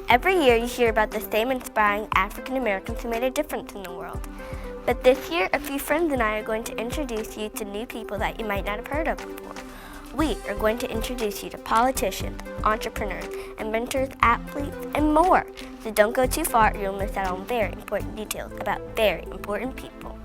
Every year you hear about the same inspiring African Americans who made a difference in the world. But this year, a few friends and I are going to introduce you to new people that you might not have heard of before. We are going to introduce you to politicians, entrepreneurs, inventors, athletes, and more. So don't go too far or you'll miss out on very important details about very important people.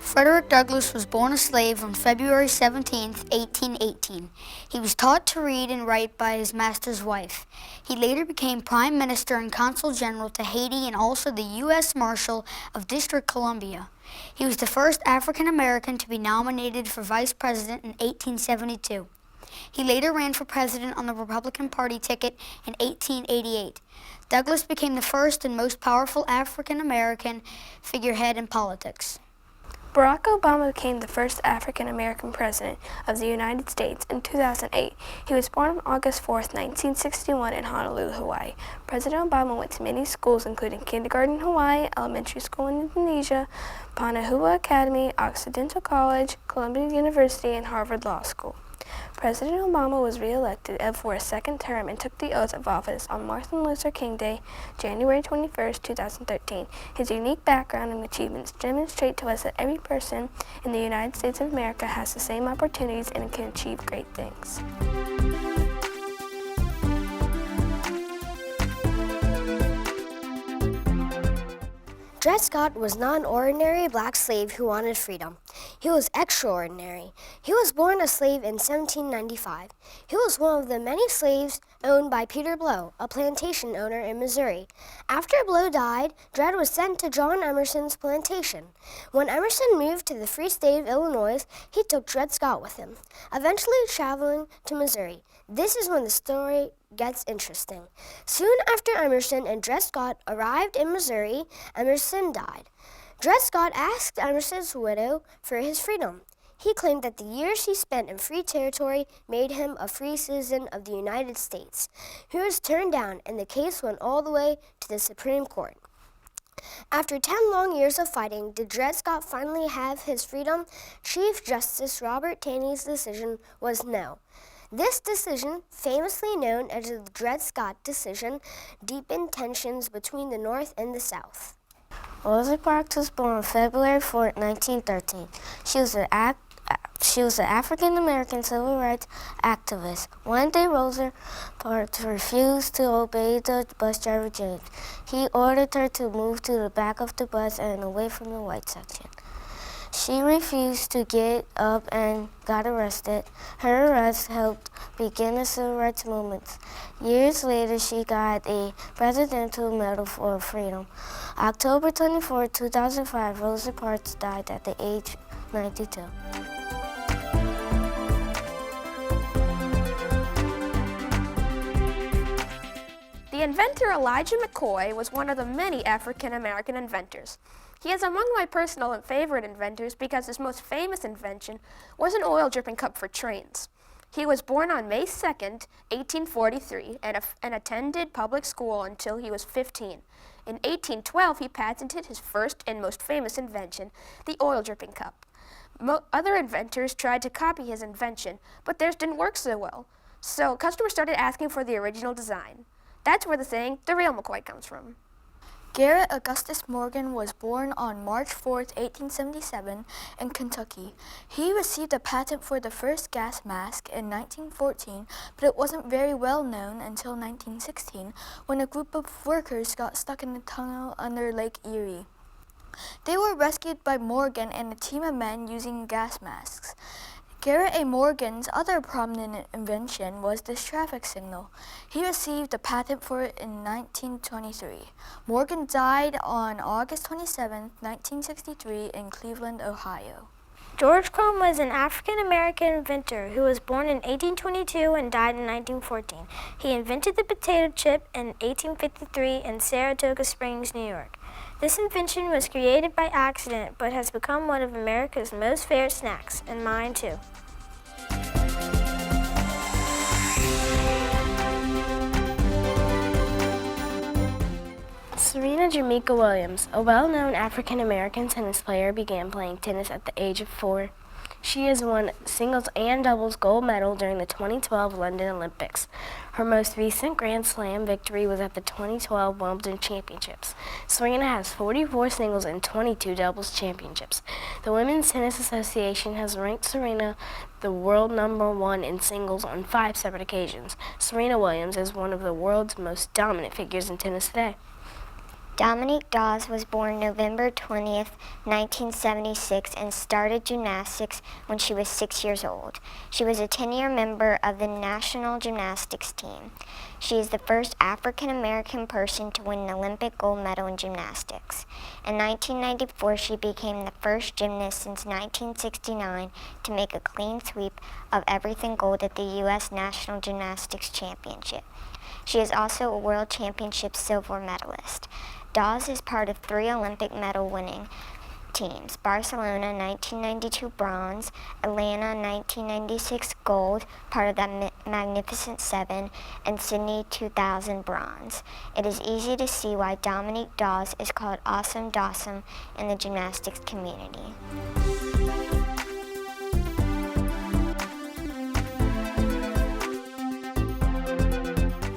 Frederick Douglass was born a slave on February 17, 1818. He was taught to read and write by his master's wife. He later became Prime Minister and Consul General to Haiti and also the U.S. Marshal of District Columbia. He was the first African American to be nominated for Vice President in 1872. He later ran for president on the Republican Party ticket in 1888. Douglass became the first and most powerful African American figurehead in politics. Barack Obama became the first African-American president of the United States in 2008. He was born on August 4, 1961 in Honolulu, Hawaii. President Obama went to many schools, including kindergarten in Hawaii, elementary school in Indonesia, Panahua Academy, Occidental College, Columbia University, and Harvard Law School. President Obama was re-elected for a second term and took the oath of office on Martin Luther King Day, January 21, 2013. His unique background and achievements demonstrate to us that every person in the United States of America has the same opportunities and can achieve great things. Dred Scott was not an ordinary black slave who wanted freedom. He was extraordinary. He was born a slave in 1795. He was one of the many slaves owned by Peter Blow, a plantation owner in Missouri. After Blow died, Dred was sent to John Emerson's plantation. When Emerson moved to the Free State of Illinois, he took Dred Scott with him, eventually traveling to Missouri. This is when the story gets interesting. Soon after Emerson and Dred Scott arrived in Missouri, Emerson died. Dred Scott asked Emerson's widow for his freedom. He claimed that the years he spent in free territory made him a free citizen of the United States. He was turned down, and the case went all the way to the Supreme Court. After 10 long years of fighting, did Dred Scott finally have his freedom? Chief Justice Robert Taney's decision was no. This decision, famously known as the Dred Scott decision, deepened tensions between the North and the South. Rosa Parks was born on February 4, 1913. She was an African-American civil rights activist. One day, Rosa Parks refused to obey the bus driver, James. He ordered her to move to the back of the bus and away from the white section. She refused to get up and got arrested. Her arrest helped begin the civil rights movement. Years later, she got a Presidential Medal for Freedom. October 24, 2005, Rosa Parks died at the age of 92. The inventor Elijah McCoy was one of the many African-American inventors. He is among my personal and favorite inventors because his most famous invention was an oil dripping cup for trains. He was born on May 2, 1843, and attended public school until he was 15. In 1812, he patented his first and most famous invention, the oil dripping cup. Other inventors tried to copy his invention, but theirs didn't work so well. So customers started asking for the original design. That's where the saying, "the real McCoy" comes from. Garrett Augustus Morgan was born on March 4, 1877, in Kentucky. He received a patent for the first gas mask in 1914, but it wasn't very well known until 1916, when a group of workers got stuck in a tunnel under Lake Erie. They were rescued by Morgan and a team of men using gas masks. Garrett A. Morgan's other prominent invention was the traffic signal. He received a patent for it in 1923. Morgan died on August 27, 1963 in Cleveland, Ohio. George Crumb was an African-American inventor who was born in 1822 and died in 1914. He invented the potato chip in 1853 in Saratoga Springs, New York. This invention was created by accident, but has become one of America's most favorite snacks, and mine too. Jamaica Williams, a well-known African-American tennis player, began playing tennis at the age of 4. She has won singles and doubles gold medal during the 2012 London Olympics. Her most recent Grand Slam victory was at the 2012 Wimbledon Championships. Serena has 44 singles and 22 doubles championships. The Women's Tennis Association has ranked Serena the world #1 in singles on 5 separate occasions. Serena Williams is one of the world's most dominant figures in tennis today. Dominique Dawes was born November 20th, 1976, and started gymnastics when she was 6 years old. She was a 10-year member of the national gymnastics team. She is the first African-American person to win an Olympic gold medal in gymnastics. In 1994, she became the first gymnast since 1969 to make a clean sweep of everything gold at the U.S. National Gymnastics Championship. She is also a World Championship silver medalist. Dawes is part of 3 Olympic medal-winning teams: Barcelona 1992 bronze, Atlanta 1996 gold, part of that Magnificent Seven, and Sydney 2000 bronze. It is easy to see why Dominique Dawes is called Awesome Dawson in the gymnastics community.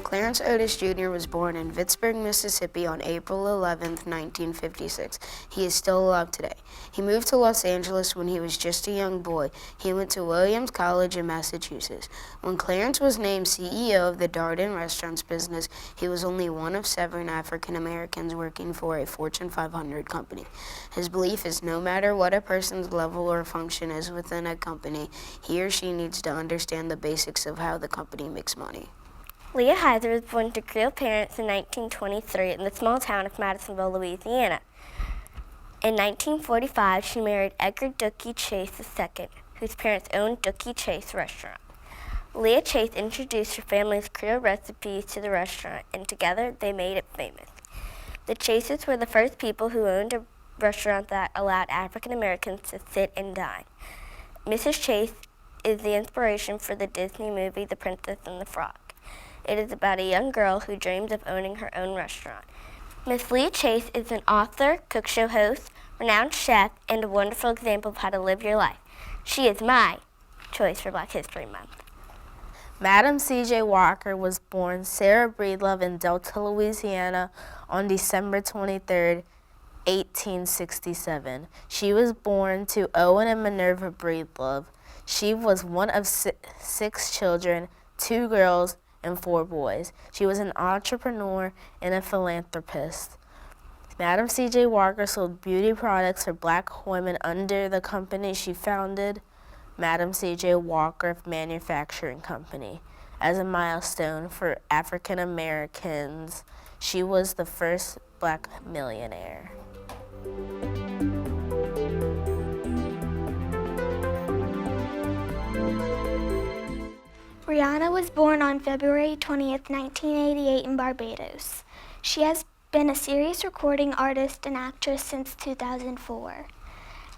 Clarence Otis Jr. was born in Vicksburg, Mississippi on April 11, 1956. He is still alive today. He moved to Los Angeles when he was just a young boy. He went to Williams College in Massachusetts. When Clarence was named CEO of the Darden Restaurants business, he was only one of 7 African Americans working for a Fortune 500 company. His belief is no matter what a person's level or function is within a company, he or she needs to understand the basics of how the company makes money. Leah Heiser was born to Creole parents in 1923 in the small town of Madisonville, Louisiana. In 1945, she married Edgar Dookie Chase II, whose parents owned Dookie Chase Restaurant. Leah Chase introduced her family's Creole recipes to the restaurant, and together they made it famous. The Chases were the first people who owned a restaurant that allowed African Americans to sit and dine. Mrs. Chase is the inspiration for the Disney movie The Princess and the Frog. It is about a young girl who dreams of owning her own restaurant. Miss Leah Chase is an author, cook show host, renowned chef, and a wonderful example of how to live your life. She is my choice for Black History Month. Madam C.J. Walker was born Sarah Breedlove in Delta, Louisiana on December 23, 1867. She was born to Owen and Minerva Breedlove. She was one of 6 children, 2 girls, and 4 boys. She was an entrepreneur and a philanthropist. Madam C.J. Walker sold beauty products for Black women under the company she founded, Madam C.J. Walker Manufacturing Company. As a milestone for African Americans, she was the first Black millionaire. Rihanna was born on February 20th, 1988 in Barbados. She has been a serious recording artist and actress since 2004.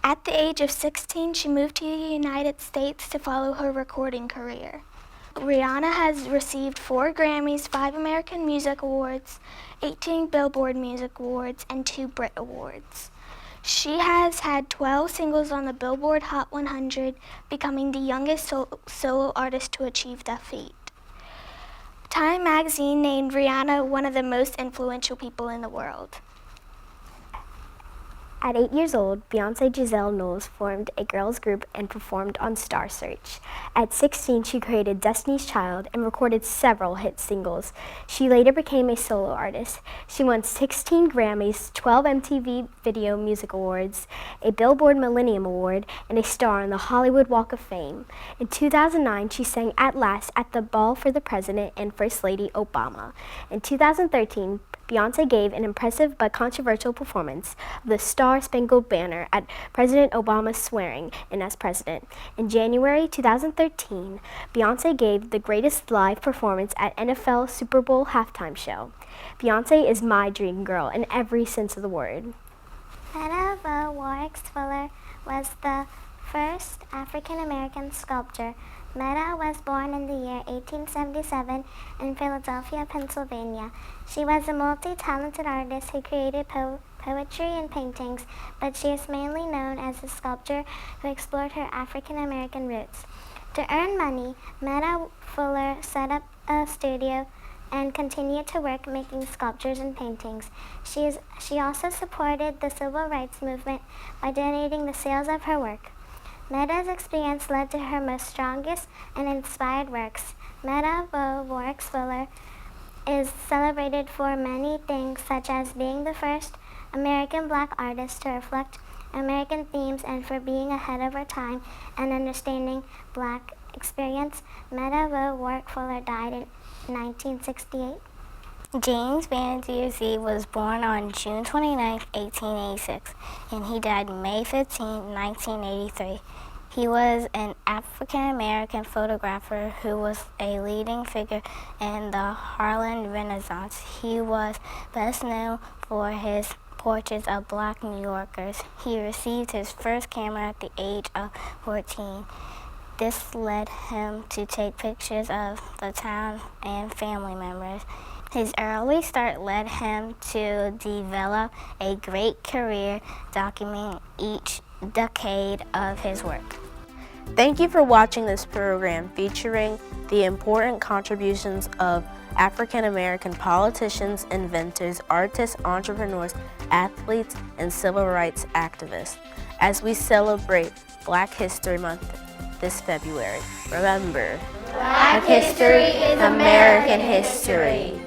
At the age of 16, she moved to the United States to follow her recording career. Rihanna has received 4 Grammys, 5 American Music Awards, 18 Billboard Music Awards, and 2 Brit Awards. She has had 12 singles on the Billboard Hot 100, becoming the youngest solo artist to achieve that feat. Time magazine named Rihanna one of the most influential people in the world. At 8 years old, Beyoncé Giselle Knowles formed a girls group and performed on Star Search. At 16, she created Destiny's Child and recorded several hit singles. She later became a solo artist. She won 16 Grammys, 12 MTV Video Music Awards, a Billboard Millennium Award, and a star on the Hollywood Walk of Fame. In 2009, she sang At Last at the Ball for the President and First Lady Obama. In 2013, Beyoncé gave an impressive but controversial performance of the Star-Spangled Banner at President Obama's swearing-in as president. In January 2013, Beyoncé gave the greatest live performance at NFL Super Bowl halftime show. Beyoncé is my dream girl in every sense of the word. Vannevar Warwick Fuller was the first African-American sculptor Meta was born in the year 1877 in Philadelphia, Pennsylvania. She was a multi-talented artist who created poetry and paintings, but she is mainly known as a sculptor who explored her African American roots. To earn money, Meta Fuller set up a studio and continued to work making sculptures and paintings. She also supported the civil rights movement by donating the sales of her work. Meta's experience led to her most strongest and inspired works. Meta Works Fuller is celebrated for many things, such as being the first American Black artist to reflect American themes and for being ahead of her time and understanding Black experience. Meta Work Fuller died in 1968. James Van Der Zee was born on June 29, 1886, and he died May 15, 1983. He was an African-American photographer who was a leading figure in the Harlem Renaissance. He was best known for his portraits of Black New Yorkers. He received his first camera at the age of 14. This led him to take pictures of the town and family members. His early start led him to develop a great career documenting each decade of his work. Thank you for watching this program featuring the important contributions of African American politicians, inventors, artists, entrepreneurs, athletes, and civil rights activists. As we celebrate Black History Month this February, remember, Black history is American history.